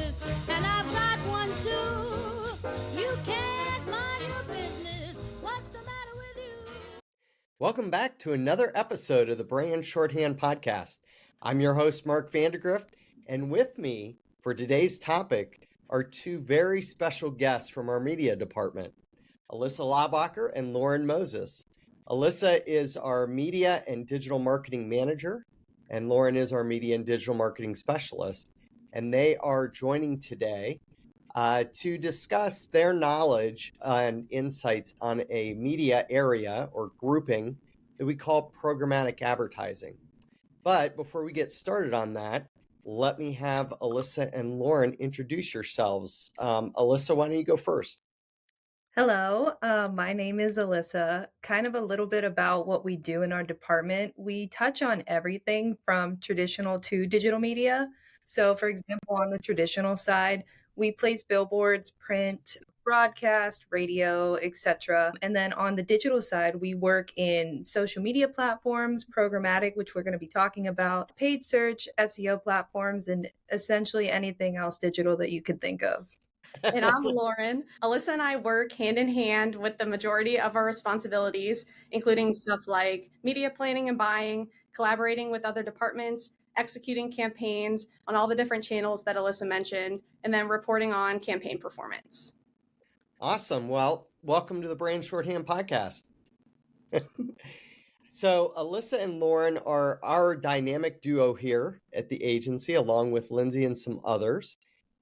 business, and I've got one too. You can't mind your business. What's the matter with you? Welcome back to another episode of the Brand Shorthand Podcast. I'm your host, Mark Vandergrift, and with me for today's topic are two very special guests from our media department, Alyssa Laubacher and Lauren Moses. Alyssa is our media and digital marketing manager, and Lauren is our media and digital marketing specialist. And they are joining today to discuss their knowledge and insights on a media area or grouping that we call programmatic advertising. But before we get started on that, let me have Alyssa and Lauren introduce yourselves. Alyssa, why don't you go first? Hello, my name is Alyssa. Kind of a little bit about what we do in our department. We touch on everything from traditional to digital media. So, for example, on the traditional side, we place billboards, print, broadcast, radio, etc. And then on the digital side, we work in social media platforms, programmatic, which we're going to be talking about, paid search, SEO platforms, and essentially anything else digital that you could think of. And I'm Lauren. Alyssa and I work hand in hand with the majority of our responsibilities, including stuff like media planning and buying, collaborating with other departments, executing campaigns on all the different channels that Alyssa mentioned, and then reporting on campaign performance. Awesome. Well, welcome to the Brand Shorthand Podcast. So Alyssa and Lauren are our dynamic duo here at the agency, along with Lindsay and some others.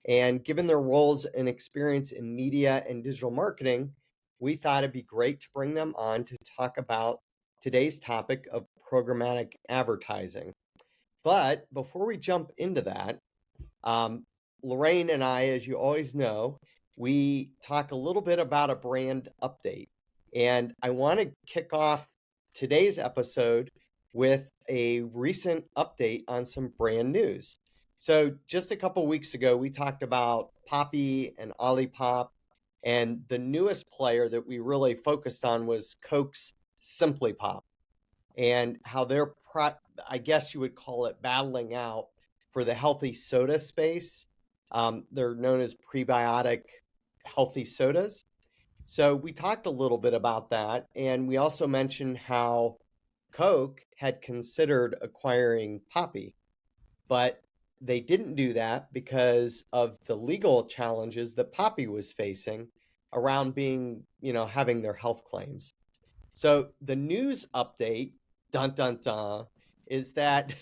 And given their roles and experience in media and digital marketing, we thought it'd be great to bring them on to talk about today's topic of programmatic advertising. But before we jump into that, Lorraine and I, as you always know, we talk a little bit about a brand update. And I want to kick off today's episode with a recent update on some brand news. So just a couple weeks ago, we talked about Poppy and Olipop, and the newest player that we really focused on was Coke's Simply Pop, and how they're, I guess you would call it, battling out for the healthy soda space. They're known as prebiotic healthy sodas. So we talked a little bit about that, and we also mentioned how Coke had considered acquiring Poppy, but they didn't do that because of the legal challenges that Poppy was facing around being, having their health claims. So the news update, dun dun dun, is that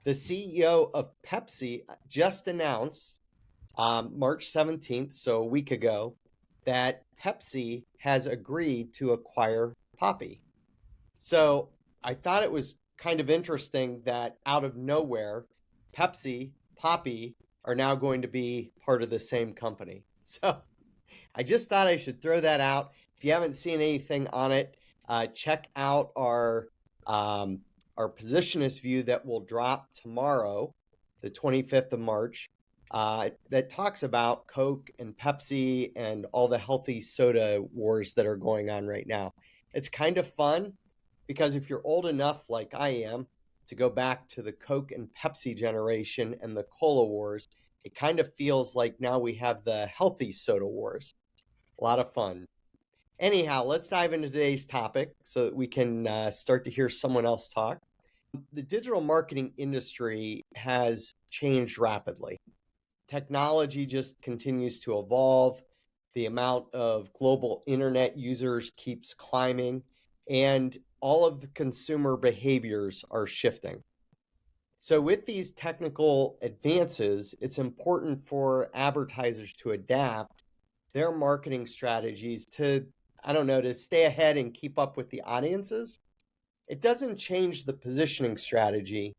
the CEO of Pepsi just announced March 17th, so a week ago, that Pepsi has agreed to acquire Poppy. So I thought it was kind of interesting that out of nowhere, Pepsi, Poppy are now going to be part of the same company. So I just thought I should throw that out. If you haven't seen anything on it, check out our positionist view that will drop tomorrow, the 25th of March, that talks about Coke and Pepsi and all the healthy soda wars that are going on right now. It's kind of fun because if you're old enough like I am to go back to the Coke and Pepsi generation and the cola wars, it kind of feels like now we have the healthy soda wars. A lot of fun. Anyhow, let's dive into today's topic so that we can start to hear someone else talk. The digital marketing industry has changed rapidly. Technology just continues to evolve. The amount of global internet users keeps climbing, and all of the consumer behaviors are shifting. So with these technical advances, it's important for advertisers to adapt their marketing strategies to, to stay ahead and keep up with the audiences. It doesn't change the positioning strategy,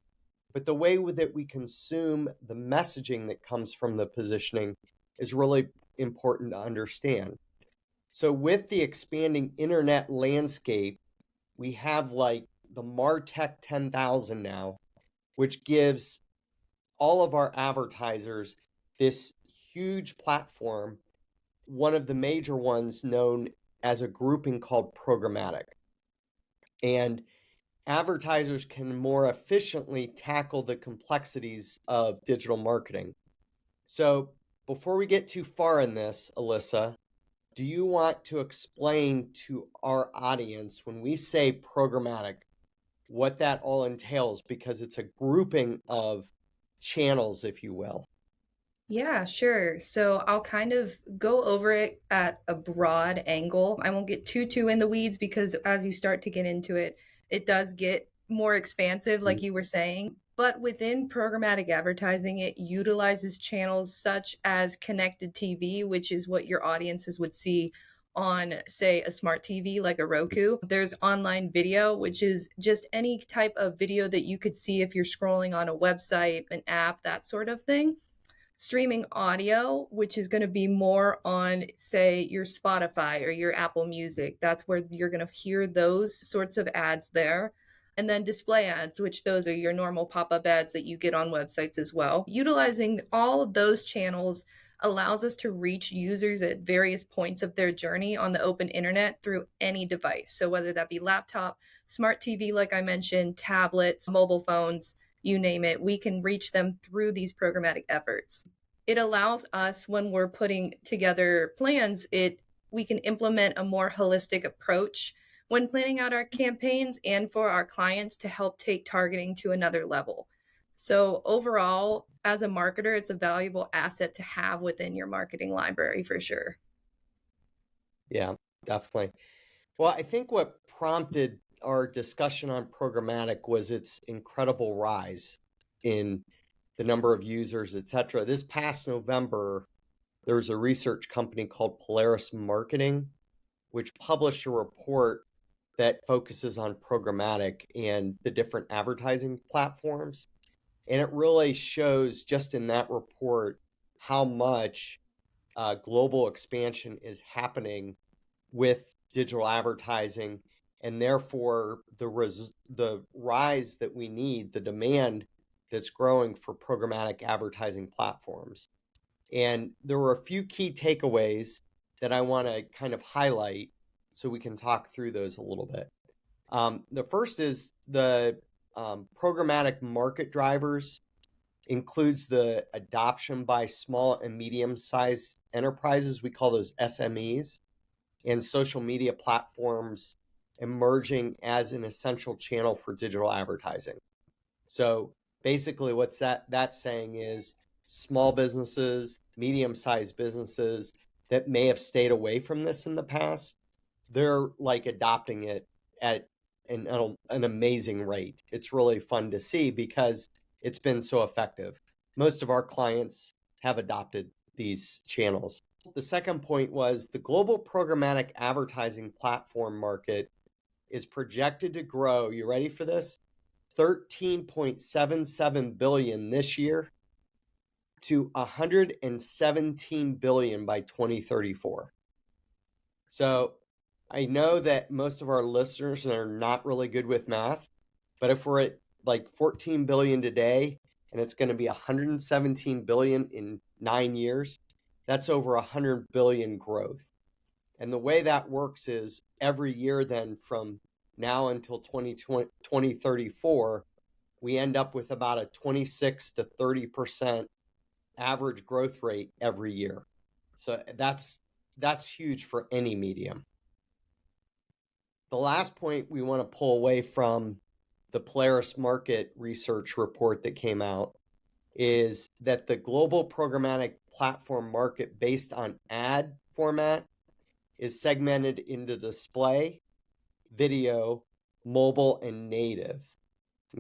but the way that we consume the messaging that comes from the positioning is really important to understand. So with the expanding internet landscape, we have like the MarTech 10,000 now, which gives all of our advertisers this huge platform, one of the major ones known as a grouping called Programmatic. And advertisers can more efficiently tackle the complexities of digital marketing. So before we get too far in this, Alyssa, do you want to explain to our audience when we say programmatic, what that all entails? Because it's a grouping of channels, if you will. Yeah, sure. So I'll kind of go over it at a broad angle. I won't get too in the weeds because as you start to get into it, it does get more expansive, like you were saying. But within programmatic advertising, it utilizes channels such as connected TV, which is what your audiences would see on, say, a smart TV like a Roku. There's online video, which is just any type of video that you could see if you're scrolling on a website, an app, that sort of thing. Streaming audio, which is going to be more on, say, your Spotify or your Apple Music. That's where you're going to hear those sorts of ads there. And then display ads, which those are your normal pop-up ads that you get on websites as well. Utilizing all of those channels allows us to reach users at various points of their journey on the open internet through any device. So whether that be laptop, smart TV, like I mentioned, tablets, mobile phones, you name it, we can reach them through these programmatic efforts. It allows us, when we're putting together plans, we can implement a more holistic approach when planning out our campaigns and for our clients to help take targeting to another level. So overall, as a marketer, it's a valuable asset to have within your marketing library for sure. Yeah, definitely. Well, I think what prompted our discussion on programmatic was its incredible rise in the number of users, et cetera. This past November, there was a research company called Polaris Marketing, which published a report that focuses on programmatic and the different advertising platforms. And it really shows just in that report how much global expansion is happening with digital advertising, and therefore the rise that we need, the demand that's growing for programmatic advertising platforms. And there were a few key takeaways that I want to kind of highlight so we can talk through those a little bit. The first is the programmatic market drivers includes the adoption by small and medium-sized enterprises. We call those SMEs, and social media platforms emerging as an essential channel for digital advertising. So basically what's that's saying is small businesses, medium-sized businesses that may have stayed away from this in the past, they're like adopting it at an amazing rate. It's really fun to see because it's been so effective. Most of our clients have adopted these channels. The second point was the global programmatic advertising platform market is projected to grow, you ready for this? 13.77 billion this year to 117 billion by 2034. So I know that most of our listeners are not really good with math, but if we're at like 14 billion today and it's going to be 117 billion in 9 years, that's over 100 billion growth. And the way that works is every year then from now until 2034, we end up with about a 26 to 30% average growth rate every year. So that's huge for any medium. The last point we want to pull away from the Polaris Market research report that came out is that the global programmatic platform market based on ad format is segmented into display, video, mobile, and native.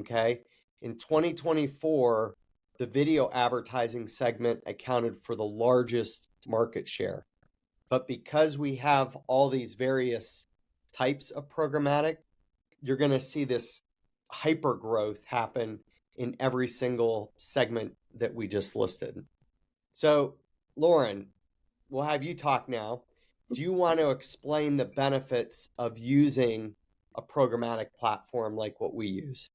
Okay. In 2024, the video advertising segment accounted for the largest market share. But because we have all these various types of programmatic, you're going to see this hyper growth happen in every single segment that we just listed. So, Lauren, we'll have you talk now. Do you want to explain the benefits of using a programmatic platform like what we use?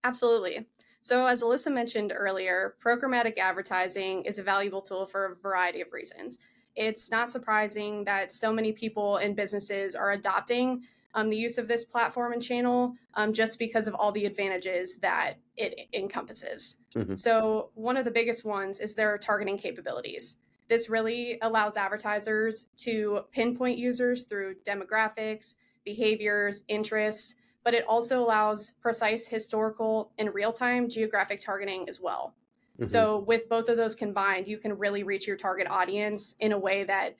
Absolutely. So, as Alyssa mentioned earlier, programmatic advertising is a valuable tool for a variety of reasons. It's not surprising that so many people and businesses are adopting the use of this platform and channel just because of all the advantages that it encompasses. So one of the biggest ones is their targeting capabilities. This really allows advertisers to pinpoint users through demographics, behaviors, interests, but it also allows precise historical and real-time geographic targeting as well. So with both of those combined, you can really reach your target audience in a way that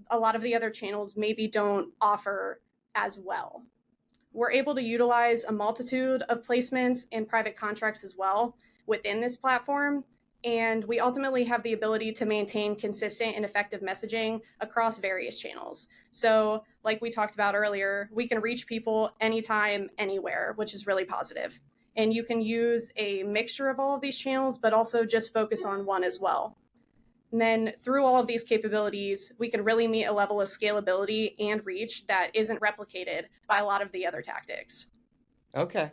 a lot of the other channels maybe don't offer as well. We're able to utilize a multitude of placements and private contracts as well within this platform. And we ultimately have the ability to maintain consistent and effective messaging across various channels. So, like we talked about earlier, we can reach people anytime, anywhere, which is really positive. And you can use a mixture of all of these channels, but also just focus on one as well. And then through all of these capabilities, we can really meet a level of scalability and reach that isn't replicated by a lot of the other tactics. Okay.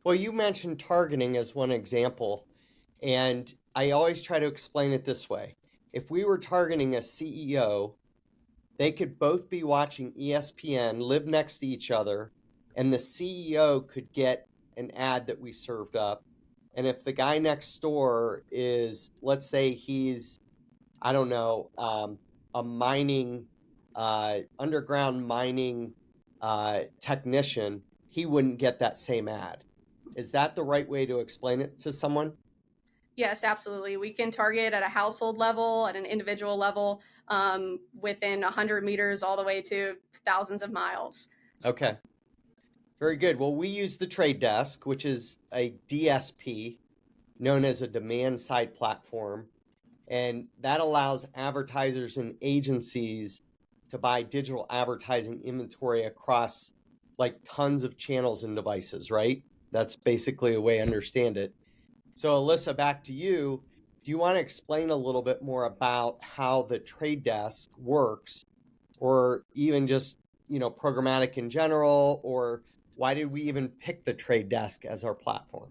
Well, you mentioned targeting as one example, and I always try to explain it this way. If we were targeting a CEO, they could both be watching ESPN, live next to each other, and the CEO could get an ad that we served up. And if the guy next door is, let's say he's, I don't know, a mining, underground mining technician, he wouldn't get that same ad. Is that the right way to explain it to someone? Yes, absolutely. We can target at a household level, at an individual level, within 100 meters all the way to thousands of miles. Okay. Very good. Well, we use the Trade Desk, which is a DSP known as a demand side platform. And that allows advertisers and agencies to buy digital advertising inventory across like tons of channels and devices, right? That's basically the way I understand it. So Alyssa, back to you. Do you want to explain a little bit more about how the Trade Desk works, or even just, programmatic in general, or why did we even pick the Trade Desk as our platform?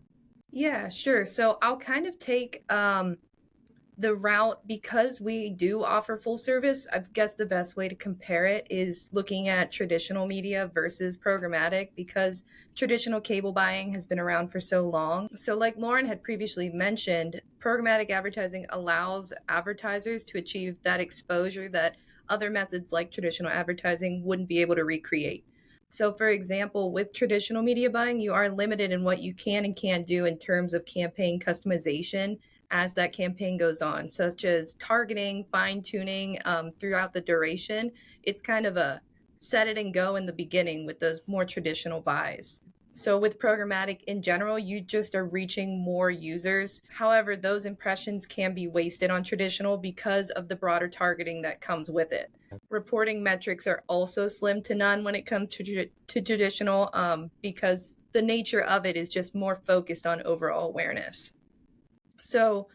Yeah, sure. So I'll kind of take the route, because we do offer full service. I guess the best way to compare it is looking at traditional media versus programmatic, because traditional cable buying has been around for so long. So like Lauren had previously mentioned, programmatic advertising allows advertisers to achieve that exposure that other methods like traditional advertising wouldn't be able to recreate. So for example, with traditional media buying, you are limited in what you can and can't do in terms of campaign customization as that campaign goes on, such as targeting, fine tuning throughout the duration. It's kind of a set it and go in the beginning with those more traditional buys. So with programmatic in general, you just are reaching more users. However, those impressions can be wasted on traditional because of the broader targeting that comes with it. Reporting metrics are also slim to none when it comes to traditional, because the nature of it is just more focused on overall awareness. So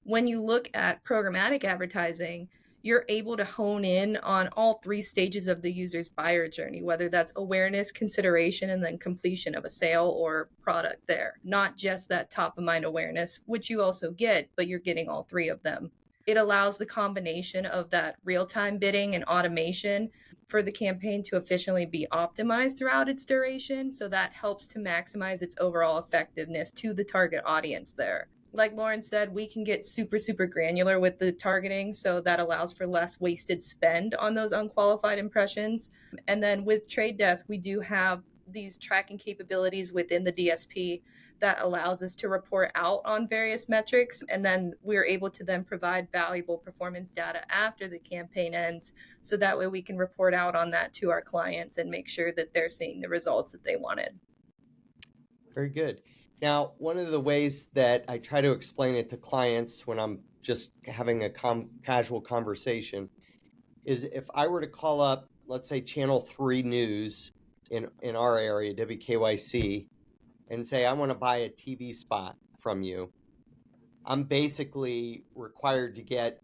when you look at programmatic advertising, you're able to hone in on all three stages of the user's buyer journey, whether that's awareness, consideration, and then completion of a sale or product there. Not just that top of mind awareness, which you also get, but you're getting all three of them. It allows the combination of that real-time bidding and automation for the campaign to efficiently be optimized throughout its duration. So that helps to maximize its overall effectiveness to the target audience there. Like Lauren said, we can get super, super granular with the targeting. So that allows for less wasted spend on those unqualified impressions. And then with Trade Desk, we do have these tracking capabilities within the DSP that allows us to report out on various metrics. And then we're able to then provide valuable performance data after the campaign ends. So that way we can report out on that to our clients and make sure that they're seeing the results that they wanted. Very good. Now, one of the ways that I try to explain it to clients when I'm just having a casual conversation is if I were to call up, let's say, Channel 3 News in our area, WKYC, and say, I want to buy a TV spot from you, I'm basically required to get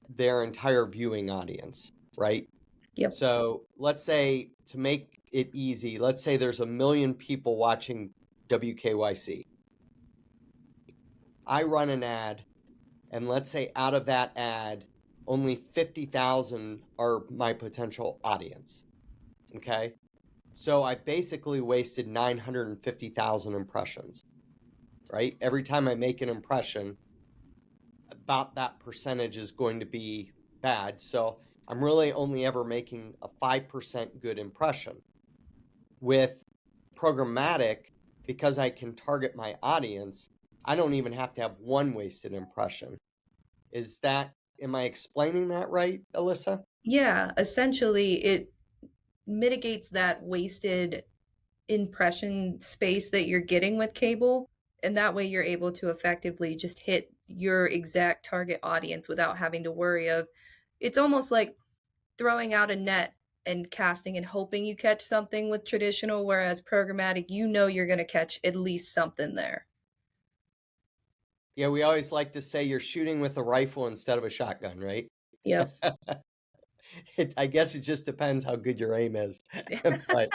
their entire viewing audience, right? Yep. So let's say, to make it easy, let's say there's 1 million people watching WKYC. I run an ad, and let's say out of that ad, only 50,000 are my potential audience. Okay? So I basically wasted 950,000 impressions, right? Every time I make an impression, about that percentage is going to be bad. So I'm really only ever making a 5% good impression. With programmatic, because I can target my audience, I don't even have to have one wasted impression. Am I explaining that right, Alyssa? Yeah, essentially, it mitigates that wasted impression space that you're getting with cable. And that way you're able to effectively just hit your exact target audience without having to worry of it's almost like throwing out a net and casting and hoping you catch something with traditional, whereas programmatic, you know you're going to catch at least something there. Yeah, we always like to say you're shooting with a rifle instead of a shotgun, right? Yep. I guess it just depends how good your aim is. But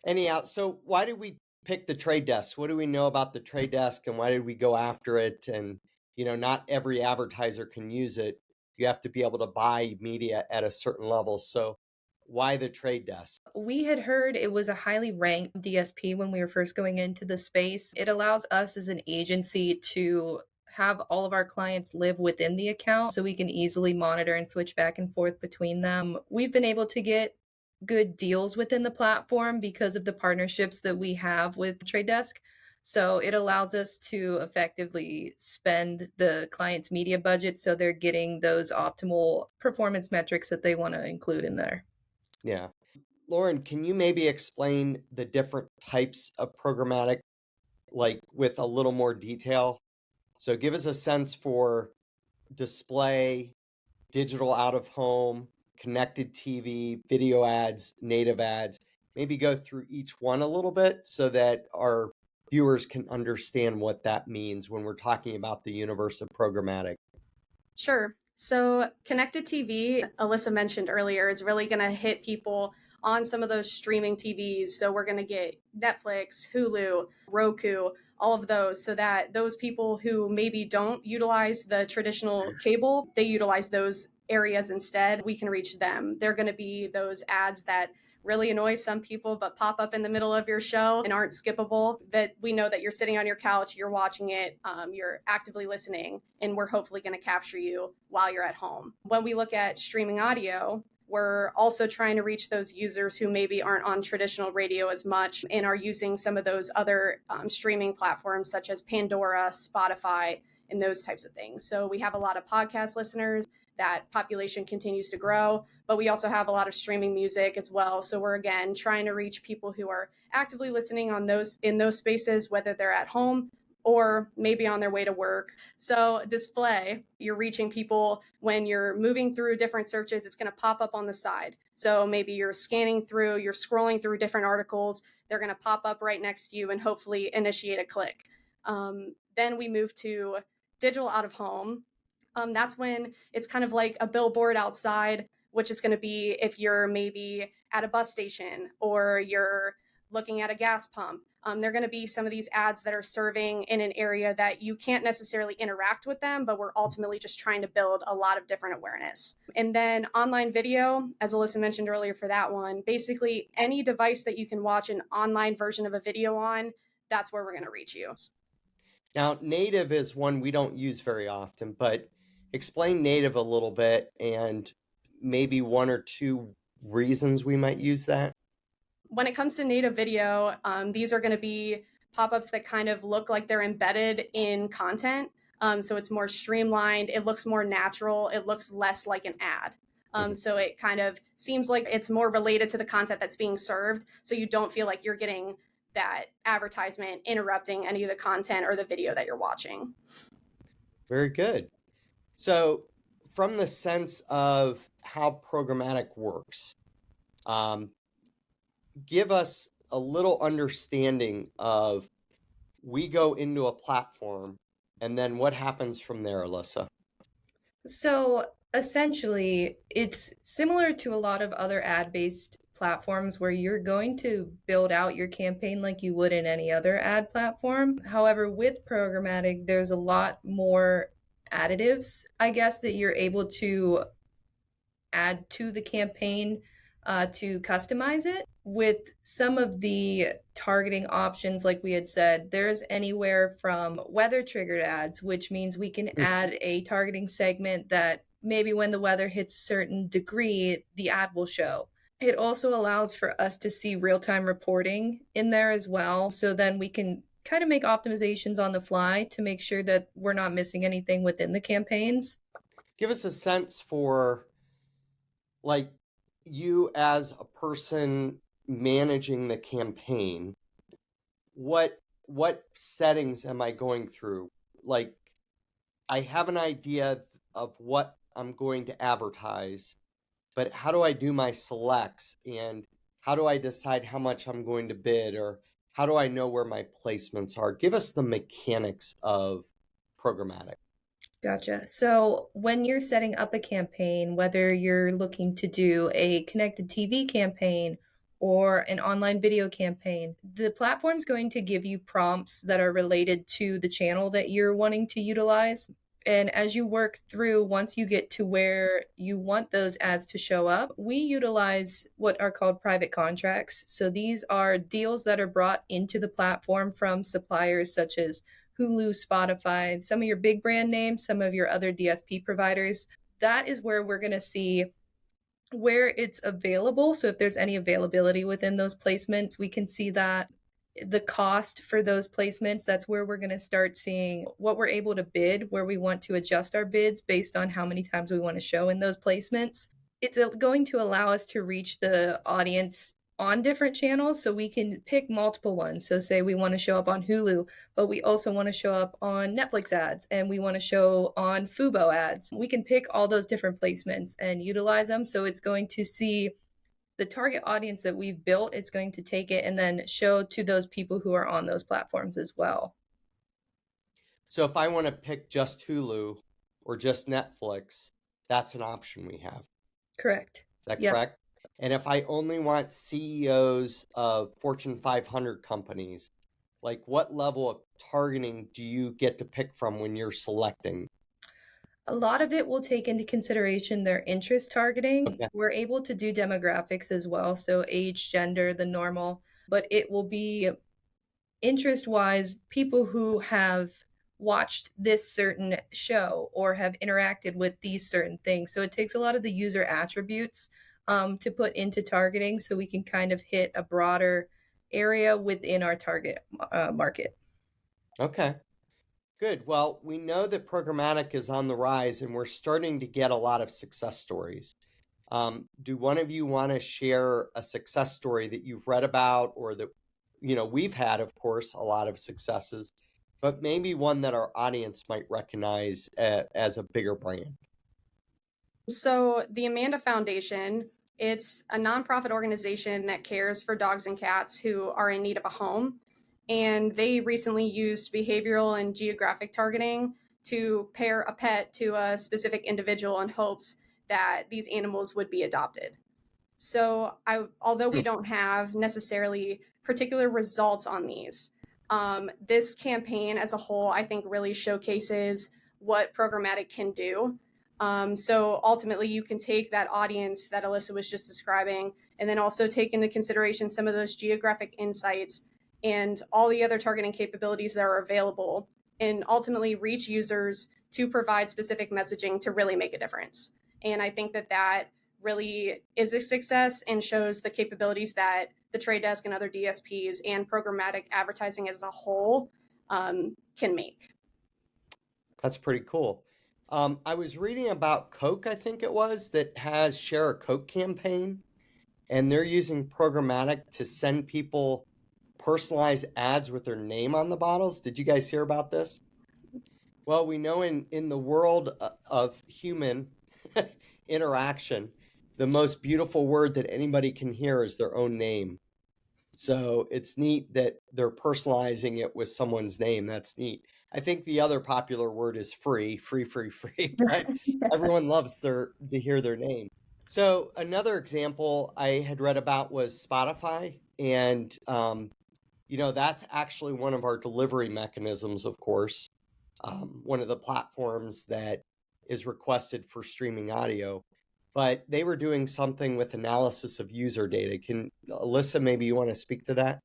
anyhow, so why did we pick the trade desk? What do we know about the trade desk and why did we go after it? And, not every advertiser can use it. You have to be able to buy media at a certain level. So why the trade desk? We had heard it was a highly ranked DSP when we were first going into the space. It allows us as an agency to have all of our clients live within the account so we can easily monitor and switch back and forth between them. We've been able to get good deals within the platform because of the partnerships that we have with Trade Desk. So it allows us to effectively spend the client's media budget so they're getting those optimal performance metrics that they want to include in there. Yeah. Lauren, can you maybe explain the different types of programmatic, like with a little more detail? So give us a sense for display, digital out of home, connected TV, video ads, native ads. Maybe go through each one a little bit so that our viewers can understand what that means when we're talking about the universe of programmatic. Sure. So, connected TV, Alyssa mentioned earlier, is really going to hit people on some of those streaming TVs. So, we're going to get Netflix, Hulu, Roku, all of those, so that those people who maybe don't utilize the traditional cable, they utilize those areas instead. We can reach them. They're going to be those ads that really annoy some people but pop up in the middle of your show and aren't skippable, that we know that you're sitting on your couch, you're watching it, you're actively listening, and we're hopefully going to capture you while you're at home. When we look at streaming audio, we're also trying to reach those users who maybe aren't on traditional radio as much and are using some of those other streaming platforms such as Pandora, Spotify, and those types of things. So we have a lot of podcast listeners. That population continues to grow, but we also have a lot of streaming music as well. So we're again trying to reach people who are actively listening on those in those spaces, whether they're at home or maybe on their way to work. So display, you're reaching people when you're moving through different searches, it's going to pop up on the side. So maybe you're scanning through, you're scrolling through different articles, they're going to pop up right next to you and hopefully initiate a click. Then we move to digital out of home. That's when it's kind of like a billboard outside, which is going to be if you're maybe at a bus station or you're looking at a gas pump. They're going to be some of these ads that are serving in an area that you can't necessarily interact with them, but we're ultimately just trying to build a lot of different awareness. And then online video, as Alyssa mentioned earlier for that one, basically any device that you can watch an online version of a video on, that's where we're going to reach you. Now, native is one we don't use very often, but explain native a little bit and maybe one or two reasons we might use that. When it comes to native video, these are going to be pop-ups that kind of look like they're embedded in content. So it's more streamlined. It looks more natural. It looks less like an ad. So it kind of seems like it's more related to the content that's being served. So you don't feel like you're getting that advertisement interrupting any of the content or the video that you're watching. Very good. So from the sense of how programmatic works, give us a little understanding of we go into a platform and then what happens from there, Alyssa? So essentially, it's similar to a lot of other ad-based platforms where you're going to build out your campaign like you would in any other ad platform. However, with programmatic, there's a lot more additives, I guess, that you're able to add to the campaign to customize it. With some of the targeting options, like we had said, there's anywhere from weather triggered ads, which means we can add a targeting segment that maybe when the weather hits a certain degree, the ad will show. It also allows for us to see real-time reporting in there as well. So then we can kind of make optimizations on the fly to make sure that we're not missing anything within the campaigns. Give us a sense for, like, you as a person managing the campaign, what settings am I going through? Like, I have an idea of what I'm going to advertise, but how do I do my selects, and how do I decide how much I'm going to bid, or how do I know where my placements are? Give us the mechanics of programmatic. Gotcha. So when you're setting up a campaign, whether you're looking to do a connected TV campaign or an online video campaign, the platform's going to give you prompts that are related to the channel that you're wanting to utilize. And as you work through, once you get to where you want those ads to show up, we utilize what are called private contracts. So these are deals that are brought into the platform from suppliers such as Hulu, Spotify, some of your big brand names, some of your other DSP providers. That is where we're going to see where it's available. So if there's any availability within those placements, we can see that the cost for those placements, that's where we're going to start seeing what we're able to bid, where we want to adjust our bids based on how many times we want to show in those placements. It's going to allow us to reach the audience on different channels, so we can pick multiple ones. So say we want to show up on Hulu, but we also want to show up on Netflix ads, and we want to show on Fubo ads. We can pick all those different placements and utilize them. So it's going to see the target audience that we've built. It's going to take it and then show to those people who are on those platforms as well. So if I want to pick just Hulu or just Netflix, that's an option we have. Correct. Is that Yep. correct? And if I only want CEOs of Fortune 500 companies, like, what level of targeting do you get to pick from when you're selecting? A lot of it will take into consideration their interest targeting. Okay. We're able to do demographics as well, so age, gender, the normal, but it will be interest-wise people who have watched this certain show or have interacted with these certain things. So it takes a lot of the user attributes to put into targeting, so we can kind of hit a broader area within our target market. Okay. Good. Well, we know that programmatic is on the rise, and we're starting to get a lot of success stories. Do one of you want to share a success story that you've read about, or that, we've had, of course, a lot of successes, but maybe one that our audience might recognize as a bigger brand? So the Amanda Foundation, it's a nonprofit organization that cares for dogs and cats who are in need of a home. And they recently used behavioral and geographic targeting to pair a pet to a specific individual in hopes that these animals would be adopted. So although we don't have necessarily particular results on these, this campaign as a whole, I think, really showcases what programmatic can do. So ultimately, you can take that audience that Alyssa was just describing, and then also take into consideration some of those geographic insights and all the other targeting capabilities that are available, and ultimately reach users to provide specific messaging to really make a difference. And I think that really is a success and shows the capabilities that the Trade Desk and other DSPs and programmatic advertising as a whole can make. That's pretty cool. I was reading about Coke, I think it was, that has Share a Coke campaign, and they're using programmatic to send people personalized ads with their name on the bottles. Did you guys hear about this? Well, we know in the world of human interaction, the most beautiful word that anybody can hear is their own name. So it's neat that they're personalizing it with someone's name. That's neat. I think the other popular word is free, but everyone loves to hear their name. So another example I had read about was Spotify, and that's actually one of our delivery mechanisms, of course, one of the platforms that is requested for streaming audio. But they were doing something with analysis of user data. Alyssa, maybe you want to speak to that?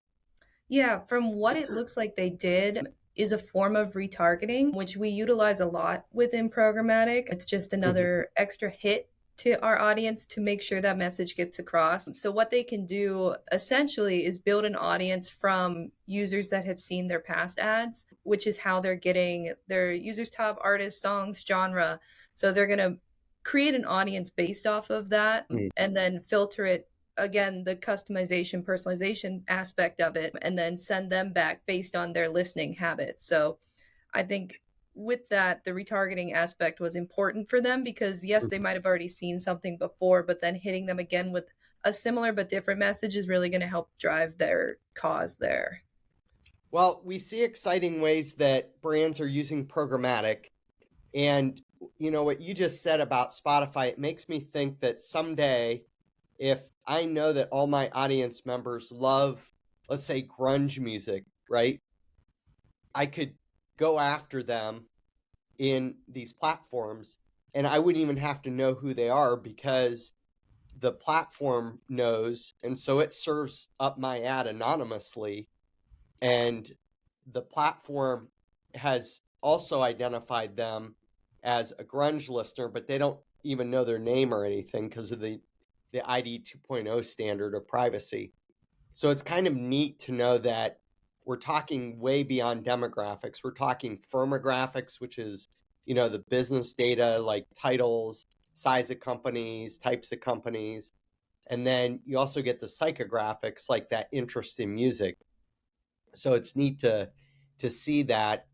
Yeah, from what it looks like they did, is a form of retargeting, which we utilize a lot within programmatic. It's just another extra hit to our audience to make sure that message gets across. So what they can do essentially is build an audience from users that have seen their past ads, which is how they're getting their users' top artists, songs, genre. So they're going to create an audience based off of that and then filter it, again, the customization, personalization aspect of it, and then send them back based on their listening habits. So I think with that, the retargeting aspect was important for them because, yes, they might have already seen something before, but then hitting them again with a similar but different message is really going to help drive their cause there. Well, we see exciting ways that brands are using programmatic. And, you know, what you just said about Spotify, it makes me think that someday, if I know that all my audience members love, let's say, grunge music, right? I could go after them in these platforms and I wouldn't even have to know who they are because the platform knows. And so it serves up my ad anonymously. And the platform has also identified them as a grunge listener, but they don't even know their name or anything because of the ID 2.0 standard of privacy. So it's kind of neat to know that we're talking way beyond demographics. We're talking firmographics, which is, you know, the business data like titles, size of companies, types of companies. And then you also get the psychographics like that interest in music. So it's neat to see that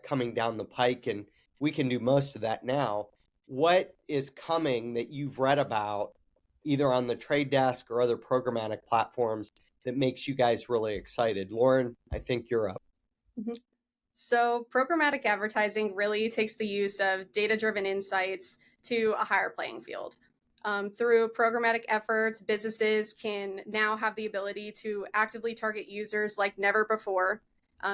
coming down the pike, and we can do most of that now. What is coming that you've read about either on the trade desk or other programmatic platforms that makes you guys really excited? Lauren, I think you're up. So programmatic advertising really takes the use of data-driven insights to a higher playing field. Through programmatic efforts, businesses can now have the ability to actively target users like never before.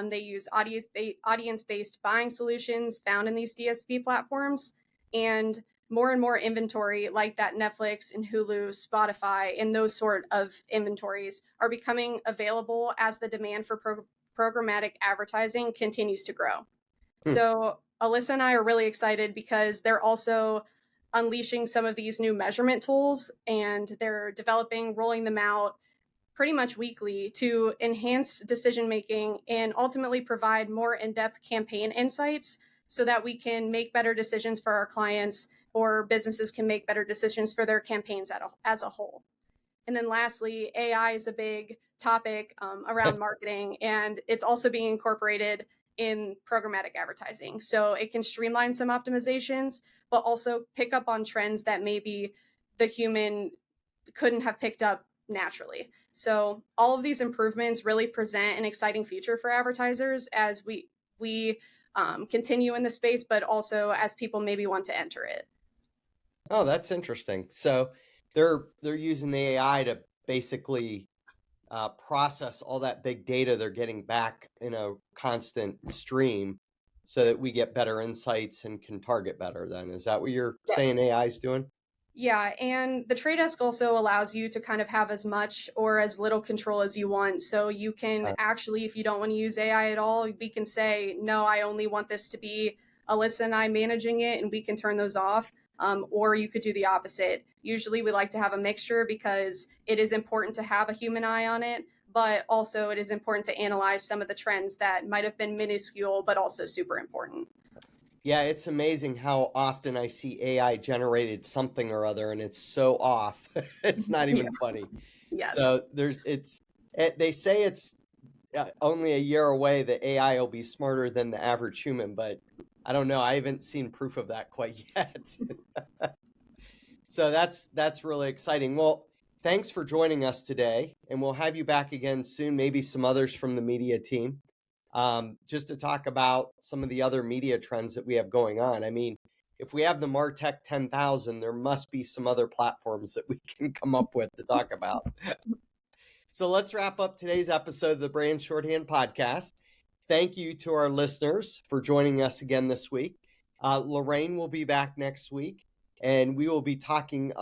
They use audience-based buying solutions found in these DSP platforms, and more inventory like that Netflix and Hulu, Spotify, and those sort of inventories are becoming available as the demand for programmatic advertising continues to grow. So Alyssa and I are really excited because they're also unleashing some of these new measurement tools, and they're rolling them out pretty much weekly to enhance decision making and ultimately provide more in-depth campaign insights so that we can make better decisions for our clients, or businesses can make better decisions for their campaigns as a whole. And then lastly, AI is a big topic around marketing, and it's also being incorporated in programmatic advertising. So it can streamline some optimizations, but also pick up on trends that maybe the human couldn't have picked up naturally. So all of these improvements really present an exciting future for advertisers as we continue in the space, but also as people maybe want to enter it. Oh, that's interesting. So they're using the AI to basically process all that big data they're getting back in a constant stream so that we get better insights and can target better then. Is that what you're saying AI is doing? Yeah, and the trade desk also allows you to kind of have as much or as little control as you want. So you can actually, if you don't want to use AI at all, we can say, no, I only want this to be Alyssa and I managing it, and we can turn those off. Or you could do the opposite. Usually we like to have a mixture because it is important to have a human eye on it, but also it is important to analyze some of the trends that might have been minuscule, but also super important. Yeah, it's amazing how often I see AI generated something or other, and it's so off. It's not even funny. Yes. So they say it's only a year away that AI will be smarter than the average human, but I don't know. I haven't seen proof of that quite yet. So that's really exciting. Well, thanks for joining us today, and we'll have you back again soon, maybe some others from the media team, just to talk about some of the other media trends that we have going on. I mean, if we have the MarTech 10,000, there must be some other platforms that we can come up with to talk about. So let's wrap up today's episode of the Brand Shorthand Podcast. Thank you to our listeners for joining us again this week. Lorraine will be back next week, and we will be talking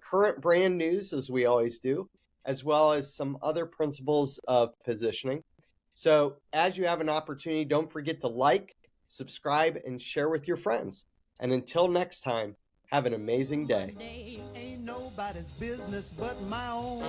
current brand news, as we always do, as well as some other principles of positioning. So as you have an opportunity, don't forget to like, subscribe, and share with your friends. And until next time, have an amazing day. Ain't nobody's business but my own.